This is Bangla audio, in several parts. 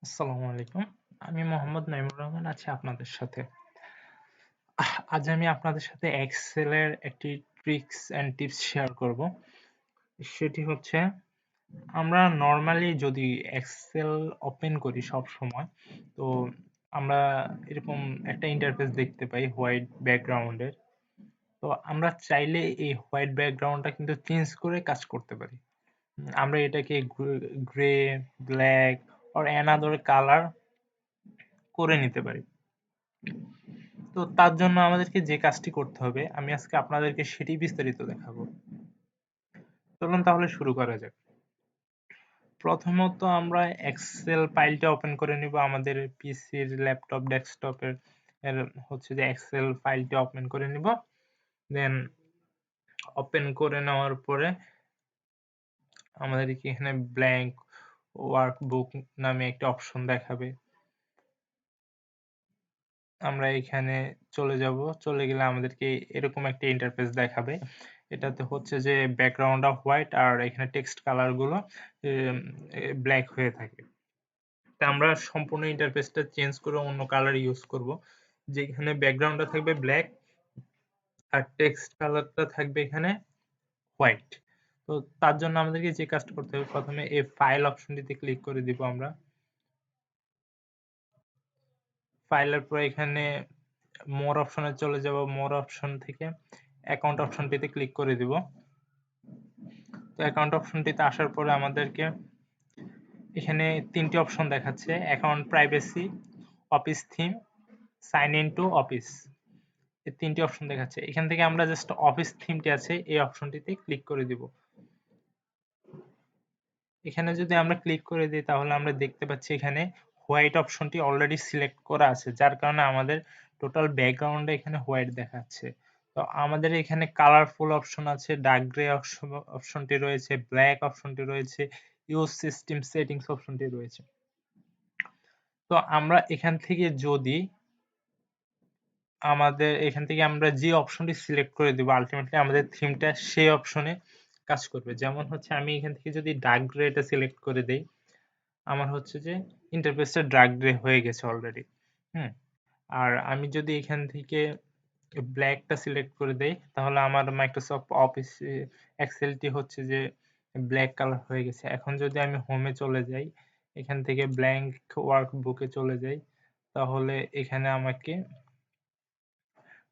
আসসালামু আলাইকুম। আমি মোহাম্মদ নাইমুর রহমান আছি আপনাদের সাথে। আজ আমি আপনাদের সাথে এক্সেল এর একটি ট্রিকস অ্যান্ড টিপস শেয়ার করব। সেটি হচ্ছে আমরা নরমালি যদি এক্সেল ওপেন করি সবসময়, তো আমরা এরকম একটা ইন্টারফেস দেখতে পাই হোয়াইট ব্যাকগ্রাউন্ডের। তো আমরা চাইলে এই হোয়াইট ব্যাকগ্রাউন্ডটা কিন্তু চেঞ্জ করে কাজ করতে পারি। আমরা এটাকে grey, black or another colour করে নিতে পারি। তো তার জন্য আমাদেরকে যে কাজটি করতে হবে, আমি আজকে আপনাদেরকে সেটি বিস্তারিত দেখাবো। চলুন তাহলে শুরু করা যাক। প্রথমত আমরা এক্সেল ফাইলটা ওপেন করে নিব আমাদের পিসির, ল্যাপটপ, ডেস্কটপের এর হচ্ছে যে এক্সেল ফাইলটা ওপেন করে নিব। দেন ওপেন করে নেওয়ার পরে আমাদেরকে এখানে ব্ল্যাংক ওয়ার্কবুক নামে একটা অপশন দেখাবে। আমরা এখানে চলে যাব। চলে গেলে আমাদেরকে এরকম একটা ইন্টারফেস দেখাবে। এটাতে হচ্ছে যে ব্যাকগ্রাউন্ডটা হোয়াইট আর এখানে টেক্সট কালার গুলো ব্ল্যাক হয়ে থাকে। তা আমরা সম্পূর্ণ ইন্টারফেসটা চেঞ্জ করে অন্য কালার ইউজ করব। যেখানে ব্যাকগ্রাউন্ডটা থাকবে ব্ল্যাক আর টেক্সট কালারটা থাকবে এখানে হোয়াইট। তো তার জন্য আমাদেরকে যে কাজটা করতে হবে, প্রথমে এই ফাইল অপশনটিতে ক্লিক করে দিব আমরা। ফাইলের পরে এখানে মোর অপশনে চলে যাব। মোর অপশন থেকে অ্যাকাউন্ট অপশনটিতে ক্লিক করে দিব। তো অ্যাকাউন্ট অপশনটিতে আসার পরে আমাদেরকে এখানে ৩ টি অপশন দেখাচ্ছে: account privacy, office theme, sign in to office. এই ৩ টি অপশন দেখাচ্ছে। এখান থেকে আমরা জাস্ট অফিস থিমটি আছে এই অপশনটিতে ক্লিক করে দিব। এখানে যদি আমরা ক্লিক করে দিই তাহলে আমরা দেখতে পাচ্ছি এখানে হোয়াইট অপশনটি অলরেডি সিলেক্ট করা আছে। যার কারণে আমাদের টোটাল ব্যাকগ্রাউন্ডে এখানে হোয়াইট দেখাচ্ছে। তো আমাদের এখানে কালারফুল অপশন আছে, ডার্ক গ্রে অপশনটি রয়েছে, ব্ল্যাক অপশনটি রয়েছে, ইউজ সিস্টেম সেটিংস অপশনটি রয়েছে। তো আমরা এখান থেকে যদি আমরা যে অপশনটি সিলেক্ট করে দিব, আল্টিমেটলি আমাদের থিমটা সেই অপশনে কাজ করবে। যেমন হচ্ছে আমি এখান থেকে যদি ডার্ক গ্রে টা সিলেক্ট করে দেই, আমার হচ্ছে যে ইন্টারফেসটা ডার্ক গ্রে হয়ে গেছে অলরেডি। হুম? আর আমি যদি এখান থেকে ব্ল্যাকটা সিলেক্ট করে দেই, তাহলে আমার মাইক্রোসফট অফিস এক্সেলটি হচ্ছে যে ব্ল্যাক কালার হয়ে গেছে। এখন যদি আমি হোমে চলে যাই, এখান থেকে ব্ল্যাংক ওয়ার্কবুকে চলে যাই, তাহলে এখানে আমাকে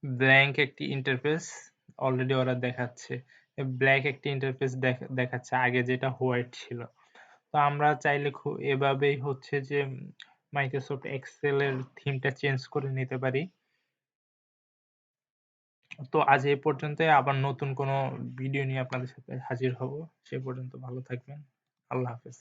ব্ল্যাংক একটি ইন্টারফেস অলরেডি ওরা দেখাচ্ছে। ব্ল্যাক একটি ইন্টারফেস দেখাচ্ছে আগে যেটা হোয়াইট ছিল। তো আমরা চাইলে এভাবেই হচ্ছে যে মাইক্রোসফট এক্সেল এর থিমটা চেঞ্জ করে নিতে পারি। তো আজ এই পর্যন্তই, আবার নতুন কোনো ভিডিও নিয়ে আপনাদের সাথে হাজির হব। সে পর্যন্ত ভালো থাকবেন। আল্লাহ হাফেজ।